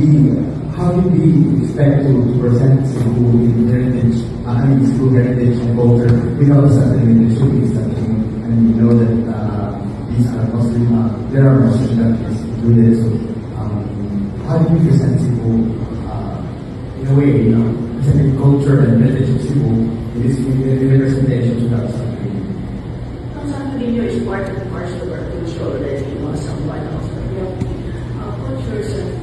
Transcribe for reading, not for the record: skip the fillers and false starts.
we expect to present Cebu in heritage, Cebu heritage and culture without something that should be something, and we know that these are Muslim, there are Muslim countries do this. So, how do you present Cebu in a way, presenting culture and heritage of Cebu in this in the presentation to that country? San Niño is part of the culture already, somewhat of the cultures and